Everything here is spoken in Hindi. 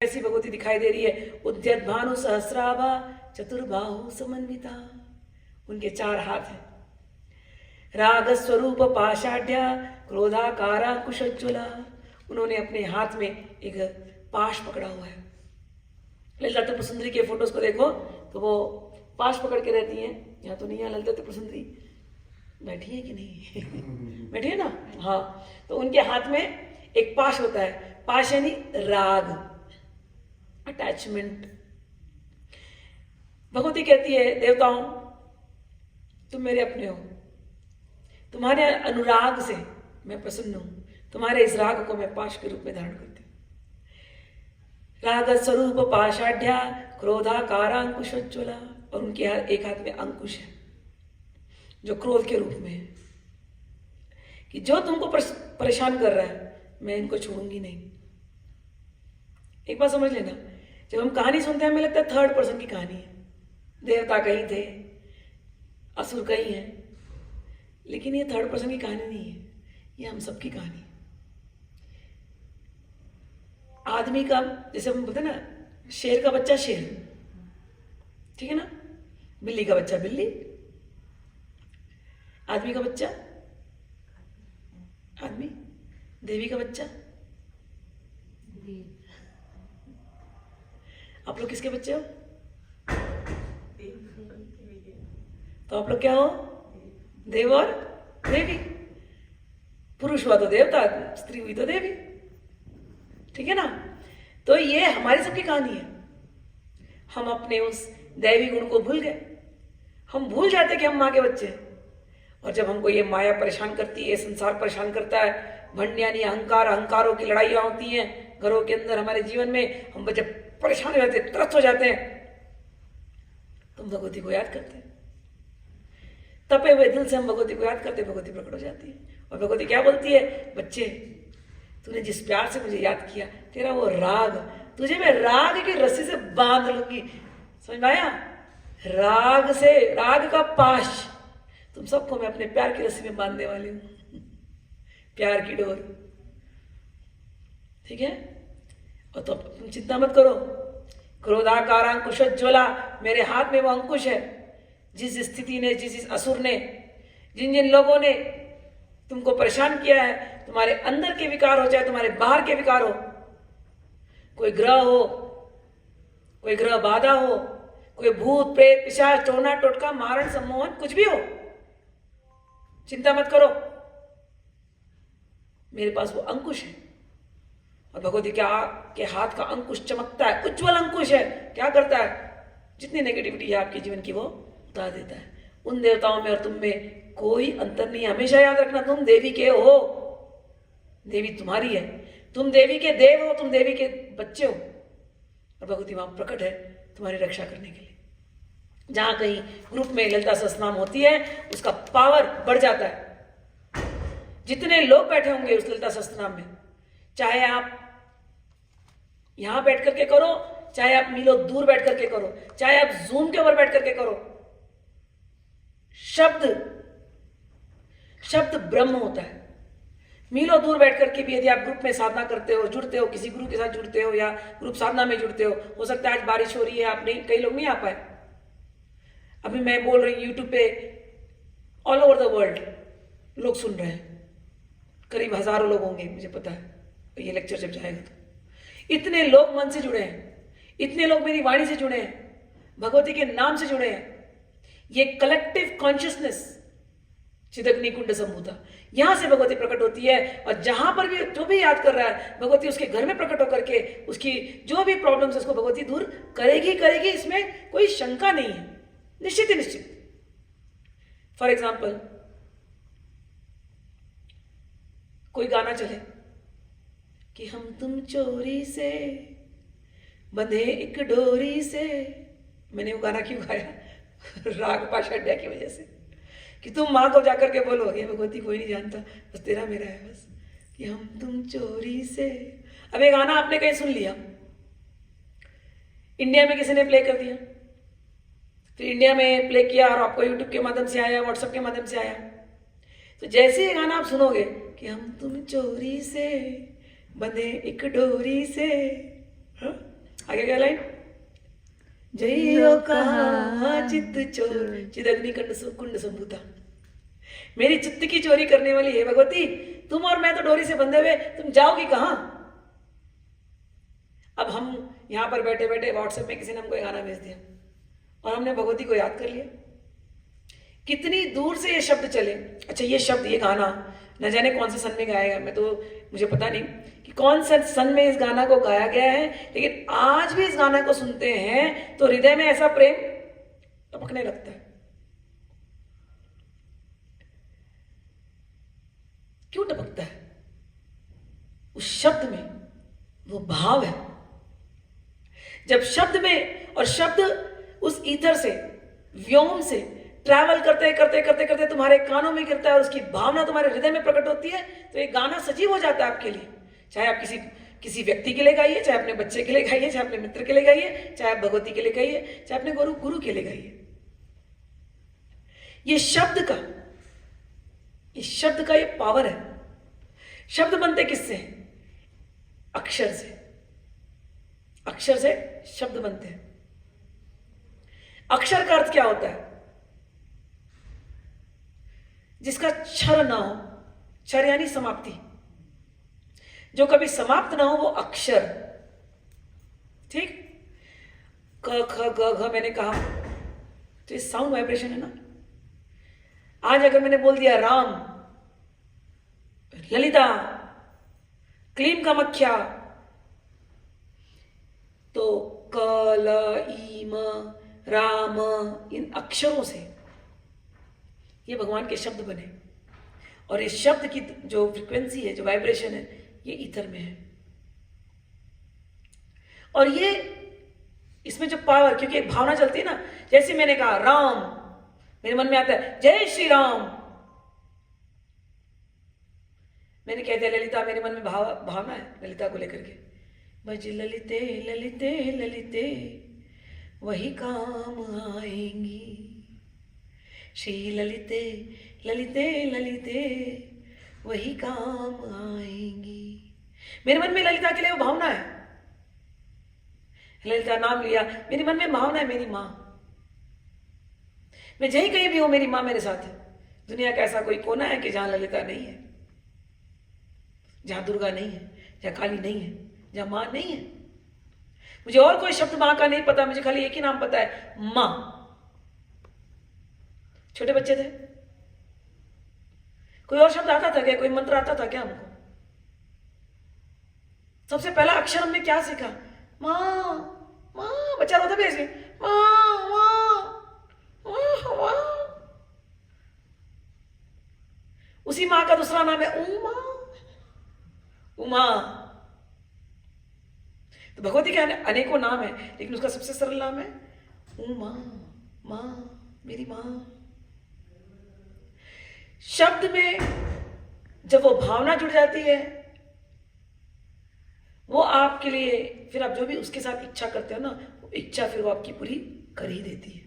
ऐसी भगवती दिखाई दे रही है। उद्यत भानु सहस्राभा चतुर्बाहु समन्विता, उनके 4 हाथ हैं। राग स्वरूप पाषाढ़्या क्रोधाकारा कुशोज्ज्वला, उन्होंने अपने हाथ में एक पाश पकड़ा हुआ है। ललिता त्रिपुर सुंदरी के फोटोज को देखो तो वो पाश पकड़ के रहती हैं। यहाँ तो नहीं है ललिता त्रिपुर सुंदरी, बैठी है कि नहीं? बैठी है ना? हाँ, तो उनके हाथ में एक पाश होता है। पाश यानी राग, अटैचमेंट। भगवती कहती है देवताओं तुम मेरे अपने हो, तुम्हारे अनुराग से मैं प्रसन्न हूं, तुम्हारे इस राग को मैं पाश के रूप में धारण करती हूँ। राग स्वरूप पाषाढ़्या क्रोधाकारा अंकुशोज्ज्वला, और उनके एक हाथ में अंकुश है जो क्रोध के रूप में है कि जो तुमको परेशान कर रहा है मैं इनको छोड़ूंगी नहीं। एक बात समझ लेना, जब हम कहानी सुनते हैं हमें लगता है थर्ड पर्सन की कहानी है, देवता कहीं थे, असुर कहीं है, लेकिन ये थर्ड पर्सन की कहानी नहीं है, ये हम सबकी कहानी है। आदमी का, जैसे हम बोलते हैं ना, शेर का बच्चा शेर, ठीक है ना, बिल्ली का बच्चा बिल्ली, आदमी का बच्चा आदमी, देवी का बच्चा। आप लोग किसके बच्चे हो? तो आप लोग क्या हो? देव और देवी। पुरुष हुआ तो देवता, स्त्री हुई तो देवी, ठीक है ना। तो ये हमारी सबकी कहानी है। हम अपने उस दैवी गुण को भूल गए, हम भूल जाते कि हम माँ के बच्चे हैं। और जब हमको ये माया परेशान करती है, संसार परेशान करता है, भंड यानी अहंकार, अहंकारों की लड़ाइयाँ होती हैं घरों के अंदर, हमारे जीवन में, हम जब परेशान हो जाते हैं, त्रस्त हो जाते हैं, तो हम भगवती को याद करते हैं। तपे हुए दिल से हम भगवती को याद करते, भगवती प्रकट हो जाती है। और भगवती क्या बोलती है? बच्चे तूने जिस प्यार से मुझे याद किया, तेरा वो राग, तुझे मैं राग की रस्सी से बांध लूंगी। समझ में आया? राग से, राग का पाश, तुम सबको मैं अपने प्यार की रस्सी में बांधने वाली हूं, प्यार की डोर, ठीक है। और तो तुम चिंता मत करो, क्रोधाकार अंकुशोज्ज्वला, मेरे हाथ में वो अंकुश है। जिस स्थिति ने, जिस असुर ने, जिन जिन लोगों ने तुमको परेशान किया है, तुम्हारे अंदर के विकार हो चाहे तुम्हारे बाहर के विकार हो, कोई ग्रह हो, कोई ग्रह बाधा हो, कोई भूत प्रेत पिशाच टोना टोटका मारण सम्मोहन कुछ भी हो, चिंता मत करो, मेरे पास वो अंकुश है। और भगवती के हाथ का अंकुश चमकता है, उज्ज्वल अंकुश है। क्या करता है? जितनी नेगेटिविटी है आपके जीवन की वो उतार देता है। उन देवताओं में और तुम में कोई अंतर नहीं है। हमेशा याद रखना, तुम देवी के हो, देवी तुम्हारी है, तुम देवी के देव हो, तुम देवी के बच्चे हो। और भगवती वहां प्रकट है तुम्हारी रक्षा करने के लिए। जहां कहीं ग्रुप में ललिता सहस्रनाम होती है, उसका पावर बढ़ जाता है। जितने लोग बैठे होंगे उस ललिता सहस्रनाम में, चाहे आप यहां बैठ करके करो, चाहे आप मीलों दूर बैठ करके करो, चाहे आप जूम के ऊपर बैठ करके करो, शब्द ब्रह्म होता है। मीलों दूर बैठ करके भी यदि आप ग्रुप में साधना करते हो, जुड़ते हो, किसी गुरु के साथ जुड़ते हो या ग्रुप साधना में जुड़ते हो सकता है आज बारिश हो रही है, आप नहीं, कई लोग नहीं आ पाए। अभी मैं बोल रही हूँ यूट्यूब पे, ऑल ओवर द वर्ल्ड लोग सुन रहे हैं, करीब हजारों लोग होंगे मुझे पता है, ये लेक्चर जब जाएगा तो। इतने लोग मन से जुड़े हैं, इतने लोग मेरी वाणी से जुड़े हैं, भगवती के नाम से जुड़े हैं। ये कलेक्टिव कॉन्शियसनेस चिदग्नि कुंड संभूता, यहां से भगवती प्रकट होती है। और जहां पर भी जो भी याद कर रहा है, भगवती उसके घर में प्रकट होकर के उसकी जो भी प्रॉब्लम्स है उसको भगवती दूर करेगी, इसमें कोई शंका नहीं है, निश्चित ही निश्चित। फॉर एग्जाम्पल, कोई गाना चले कि हम तुम चोरी से बंधे एक डोरी से, मैंने वो गाना क्यों गाया? राग पाषाढ़ की वजह से, कि तुम माँ को जाकर के बोलो, ये भगवती कोई नहीं जानता, बस तेरा मेरा है, बस कि हम तुम चोरी से। अब ये गाना आपने कहीं सुन लिया, इंडिया में किसी ने प्ले कर दिया, फिर इंडिया में प्ले किया और आपको यूट्यूब के माध्यम से आया, व्हाट्सएप के माध्यम से आया, तो जैसे ये गाना आप सुनोगे कि हम तुम चोरी से बंधे एक डोरी से, हाँ? आगे क्या लाइन? जइयो कहा चित्त चोर चिदग्नि कुंड संभूता। मेरी चित्त की चोरी करने वाली है भगवती, तुम और मैं तो डोरी से बंधे हुए, तुम जाओगी कहां? अब हम यहां पर बैठे बैठे व्हाट्सएप में किसी ने हमको गाना भेज दिया और हमने भगवती को याद कर लिया। कितनी दूर से ये शब्द चले। अच्छा, ये शब्द, ये गाना न जाने कौन से सन में गाया गया, मुझे पता नहीं कि कौन सा सन में इस गाना को गाया गया है, लेकिन आज भी इस गाना को सुनते हैं तो हृदय में ऐसा प्रेम टपकने लगता है। क्यों टपकता है? उस शब्द में वो भाव है। जब शब्द में, और शब्द उस ईथर से, व्योम से ट्रैवल करते करते करते करते तुम्हारे कानों में गिरता है और उसकी भावना तुम्हारे हृदय में प्रकट होती है, तो ये गाना सजीव हो जाता है आपके लिए। चाहे आप किसी व्यक्ति के लिए गाइए, चाहे अपने बच्चे के लिए गाइए, चाहे अपने मित्र के लिए गाइए, चाहे आप भगवती के लिए गाइए, चाहे अपने गुरु के लिए गाइए। ये शब्द का ये पावर है। शब्द बनते किससे? अक्षर से। अक्षर से शब्द बनते हैं। अक्षर का अर्थ क्या होता है? जिसका क्षर ना हो, क्षर यानी समाप्ति, जो कभी समाप्त ना हो वो अक्षर। ठीक? क ख ग घ मैंने कहा तो ये साउंड वाइब्रेशन है ना। आज अगर मैंने बोल दिया राम, ललिता, क्लीम कामाख्या, तो क ल ई म राम, इन अक्षरों से ये भगवान के शब्द बने। और इस शब्द की जो फ्रीक्वेंसी है, जो वाइब्रेशन है, ये ईथर में है। और ये इसमें जो पावर, क्योंकि एक भावना चलती है ना, जैसे मैंने कहा राम, मेरे मन में आता है जय श्री राम। मैंने कह दिया ललिता, मेरे मन में भावना है ललिता को लेकर के, भज ललिते ललिते ललिते वही काम आएंगी, श्री ललिते ललिते ललिते वही काम आएंगी। मेरे मन में ललिता के लिए वो भावना है। ललिता नाम लिया, मेरे मन में भावना है मेरी माँ। मैं जहीं कहीं भी हूं, मेरी माँ मेरे साथ है। दुनिया का ऐसा कोई कोना है कि जहां ललिता नहीं है, जहां दुर्गा नहीं है, जहां काली नहीं है, जहां माँ नहीं है। मुझे और कोई शब्द माँ का नहीं पता, मुझे खाली एक ही नाम पता है, माँ। छोटे बच्चे थे, कोई और शब्द आता था क्या? कोई मंत्र आता था क्या हमको? सबसे पहला अक्षर हमने क्या सीखा? माँ। माँ, बच्चा रोता भी ऐसे, माँ माँ माँ माँ। उसी माँ का दूसरा नाम है उमा। उमा। तो भगवती के अनेकों नाम है, लेकिन उसका सबसे सरल नाम है उमा। माँ, मेरी माँ। शब्द में जब वो भावना जुड़ जाती है, वो आपके लिए, फिर आप जो भी उसके साथ इच्छा करते हो ना, वो इच्छा फिर वो आपकी पूरी कर ही देती है।